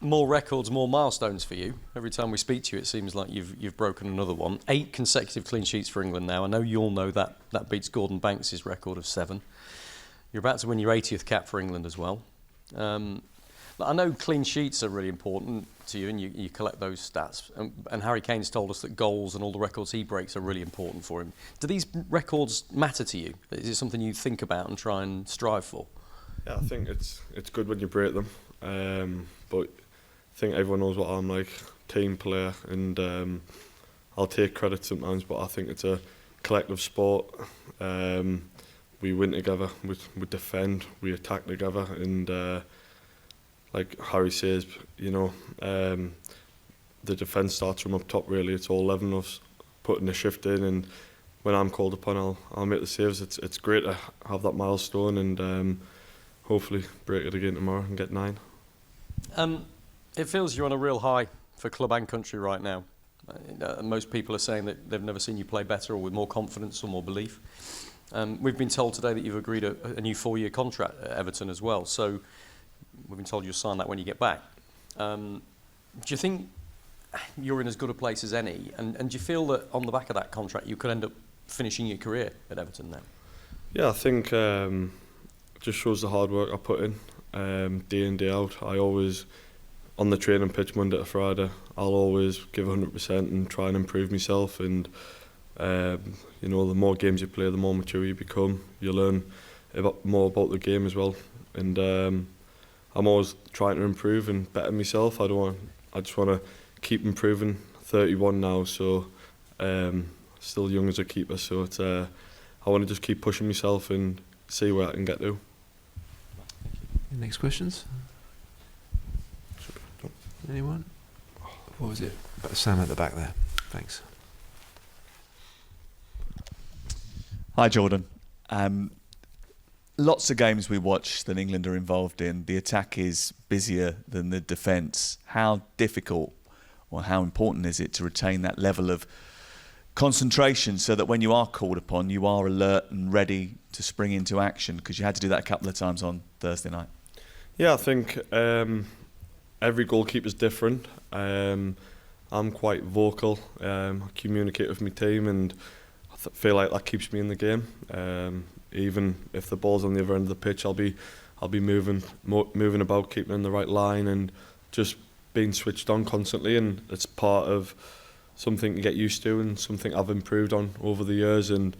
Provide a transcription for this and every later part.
more records, more milestones for you. Every time we speak to you, it seems like you've broken another one. 8 consecutive clean sheets for England now. I know you all know that beats Gordon Banks' record of 7. You're about to win your 80th cap for England as well. I know clean sheets are really important to you, and you collect those stats. And Harry Kane's told us that goals and all the records he breaks are really important for him. Do these records matter to you? Is it something you think about and try and strive for? Yeah, I think it's good when you break them. But I think everyone knows what I'm like, team player, and I'll take credit sometimes, but I think it's a collective sport. We win together, we defend, we attack together, and like Harry says, you know, the defence starts from up top really. It's all 11 of us putting the shift in, and when I'm called upon, I'll make the saves. It's great to have that milestone, and hopefully break it again tomorrow and get 9. It feels you're on a real high for club and country right now. Most people are saying that they've never seen you play better or with more confidence or more belief. We've been told today that you've agreed a new 4-year contract at Everton as well. So we've been told you'll sign that when you get back. Do you think you're in as good a place as any? And do you feel that on the back of that contract you could end up finishing your career at Everton now? Yeah, I think it just shows the hard work I put in day in, day out. I always, on the training pitch Monday to Friday, I'll always give 100% and try and improve myself. And you know, the more games you play, the more mature you become. You learn more about the game as well. And I'm always trying to improve and better myself. I just want to keep improving. 31 now, so still young as a keeper. So it's I want to just keep pushing myself and see where I can get to. Next questions? Anyone? What was it? Sam at the back there. Thanks. Hi, Jordan. Lots of games we watch that England are involved in, the attack is busier than the defence. How difficult or how important is it to retain that level of concentration so that when you are called upon, you are alert and ready to spring into action? Because you had to do that a couple of times on Thursday night. Yeah, I think every goalkeeper's different. I'm quite vocal. I communicate with my team, and I feel like that keeps me in the game. Even if the ball's on the other end of the pitch, I'll be moving about, keeping in the right line, and just being switched on constantly. And it's part of something to get used to, and something I've improved on over the years. And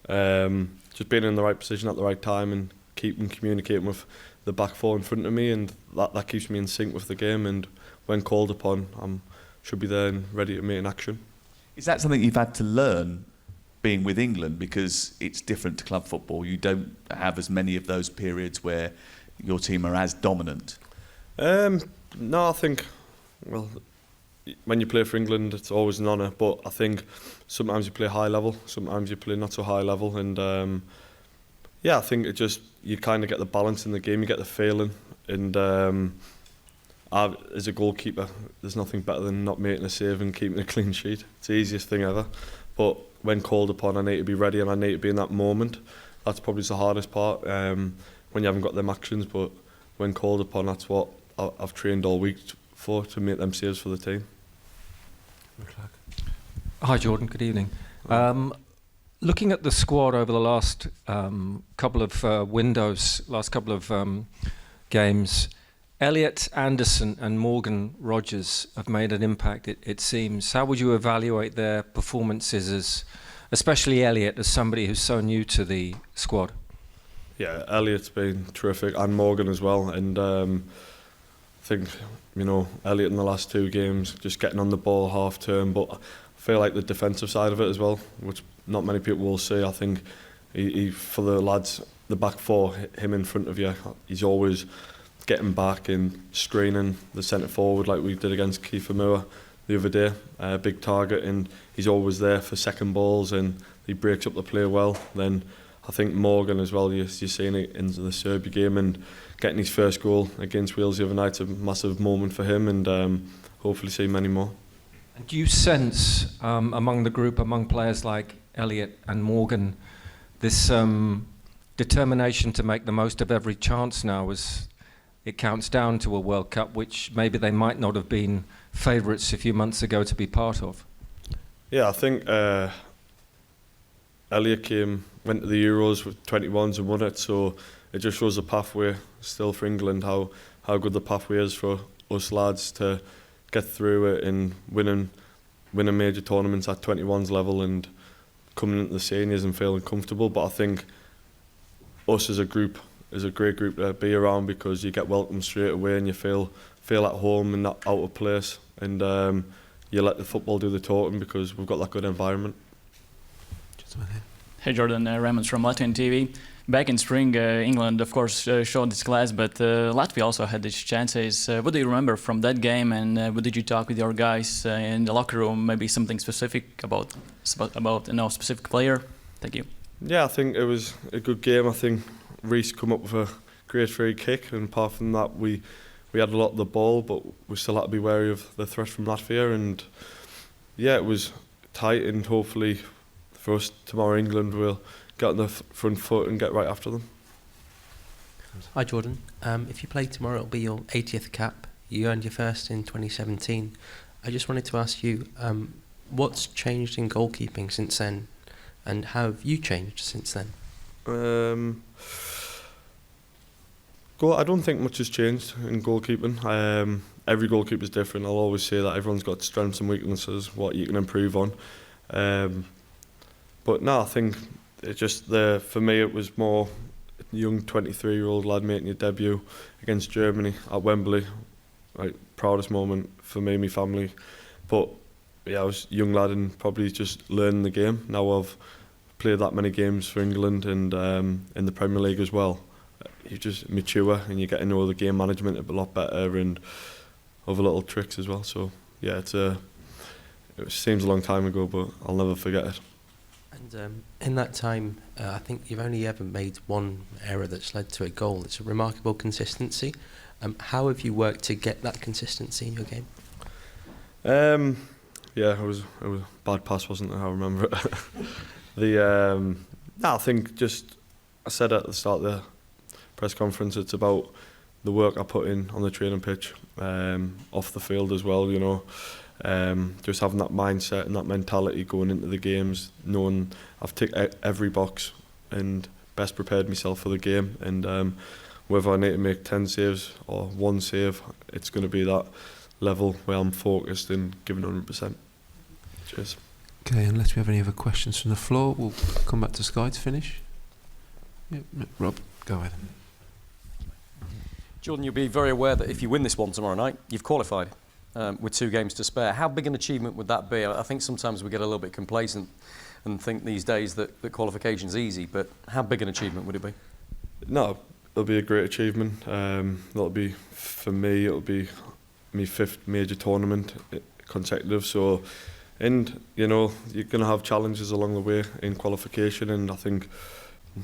just being in the right position at the right time, and keeping communicating with the back four in front of me, and that keeps me in sync with the game. And when called upon, I should be there and ready to make an action. Is that something you've had to learn being with England, because it's different to club football? You don't have as many of those periods where your team are as dominant. No, I think, well, when you play for England, it's always an honour, but I think sometimes you play high level, sometimes you play not so high level, and yeah, I think you kind of get the balance in the game, you get the feeling, and as a goalkeeper, there's nothing better than not making a save and keeping a clean sheet. It's the easiest thing ever. But when called upon, I need to be ready, and I need to be in that moment. That's probably the hardest part, when you haven't got them actions. But when called upon, that's what I've trained all week for, to make them saves for the team. Hi Jordan, good evening. Looking at the squad over the last couple of windows, last couple of games, Elliott, Anderson and Morgan Rogers have made an impact, it seems. How would you evaluate their performances, especially Elliott, as somebody who's so new to the squad? Yeah, Elliott's been terrific, and Morgan as well. And I think, you know, Elliott in the last 2 games, just getting on the ball half term, but I feel like the defensive side of it as well, which not many people will see. I think he for the lads, the back four, him in front of you, he's always getting back and screening the centre forward like we did against Kiefer Moore the other day. Big target, and he's always there for second balls, and he breaks up the play well. Then I think Morgan as well, you're seeing it in the Serbia game, and getting his first goal against Wales the other night's a massive moment for him, and hopefully see many more. And do you sense among the group, among players like Elliott and Morgan, this determination to make the most of every chance now? it counts down to a World Cup, which maybe they might not have been favourites a few months ago to be part of? Yeah, I think Elliot went to the Euros with 21s and won it, so it just shows the pathway still for England, how good the pathway is for us lads to get through it and winning major tournaments at 21s level and coming into the seniors and feeling comfortable. But I think us as a group is a great group to be around, because you get welcomed straight away and you feel at home and not out of place, and you let the football do the talking because we've got that good environment. Hey Jordan, Ramons from Latvian TV. Back in spring, England of course showed its class, but Latvia also had its chances. What do you remember from that game, and what did you talk with your guys in the locker room? Maybe something specific about specific player? Thank you. Yeah, I think it was a good game. I think Reece come up with a great free kick, and apart from that, we had a lot of the ball, but we still had to be wary of the threat from Latvia. And yeah, it was tight, and hopefully for us tomorrow, England will get on the front foot and get right after them. Hi Jordan, if you play tomorrow it'll be your 80th cap. You earned your first in 2017. I just wanted to ask you, what's changed in goalkeeping since then, and how have you changed since then? I don't think much has changed in goalkeeping. Every goalkeeper is different. I'll always say that everyone's got strengths and weaknesses, what you can improve on. But no, I think it just for me it was more a young 23-year-old lad making your debut against Germany at Wembley. Like, proudest moment for me and my family. But yeah, I was a young lad and probably just learning the game. Now I've played that many games for England and in the Premier League as well. You just mature and you get to know the game management a lot better and other little tricks as well. So yeah, it seems a long time ago, but I'll never forget it. And in that time, I think you've only ever made one error that's led to a goal. It's a remarkable consistency. How have you worked to get that consistency in your game? Yeah, it was a bad pass, wasn't it? I remember it. I think just I said at the start of the press conference, it's about the work I put in on the training pitch, off the field as well. You know. Just having that mindset and that mentality going into the games, knowing I've ticked every box and best prepared myself for the game, and whether I need to make 10 saves or one save, it's going to be that level where I'm focused and giving 100%. Cheers. Okay, unless we have any other questions from the floor, we'll come back to Sky to finish. Yep, Rob, go ahead. Jordan, you'll be very aware that if you win this one tomorrow night, you've qualified. With 2 games to spare. How big an achievement would that be? I think sometimes we get a little bit complacent and think these days that qualification's easy, but how big an achievement would it be? No, it'll be a great achievement. That'll be, for me, it'll be my 5th major tournament consecutive. So, and you know, you're going to have challenges along the way in qualification, and I think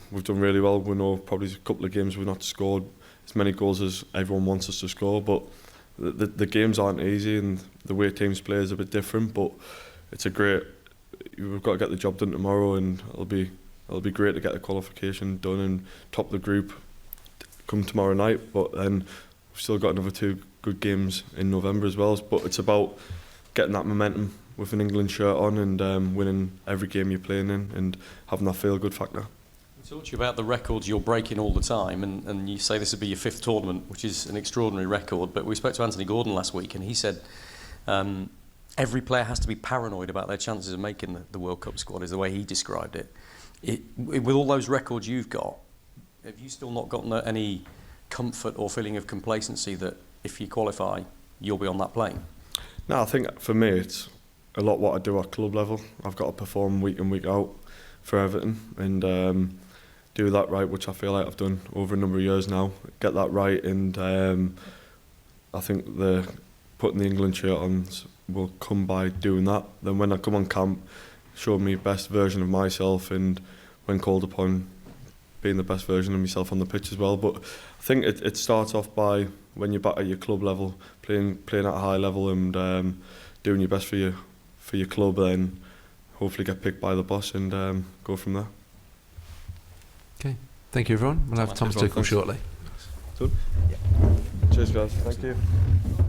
we've done really well. We know probably a couple of games we've not scored as many goals as everyone wants us to score, but the games aren't easy and the way teams play is a bit different, but we've got to get the job done tomorrow, and it'll be great to get the qualification done and top the group come tomorrow night. But then we've still got another 2 good games in November as well. But it's about getting that momentum with an England shirt on and winning every game you're playing in and having that feel good factor. We talked to you about the records you're breaking all the time, and you say this would be your 5th tournament, which is an extraordinary record. But we spoke to Anthony Gordon last week, and he said every player has to be paranoid about their chances of making the World Cup squad, is the way he described it. With all those records you've got, have you still not gotten any comfort or feeling of complacency that if you qualify, you'll be on that plane? No, I think for me it's a lot what I do at club level. I've got to perform week in, week out for Everton, and do that right, which I feel like I've done over a number of years now. Get that right, and I think putting the England shirt on will come by doing that. Then when I come on camp, show me best version of myself, and when called upon, being the best version of myself on the pitch as well. But I think it starts off by when you're back at your club level, playing at a high level and doing your best for your club, then hopefully get picked by the boss and go from there. Okay, thank you everyone. We'll have Tom's tackle shortly. Good. Yeah. Cheers, guys. Thank you.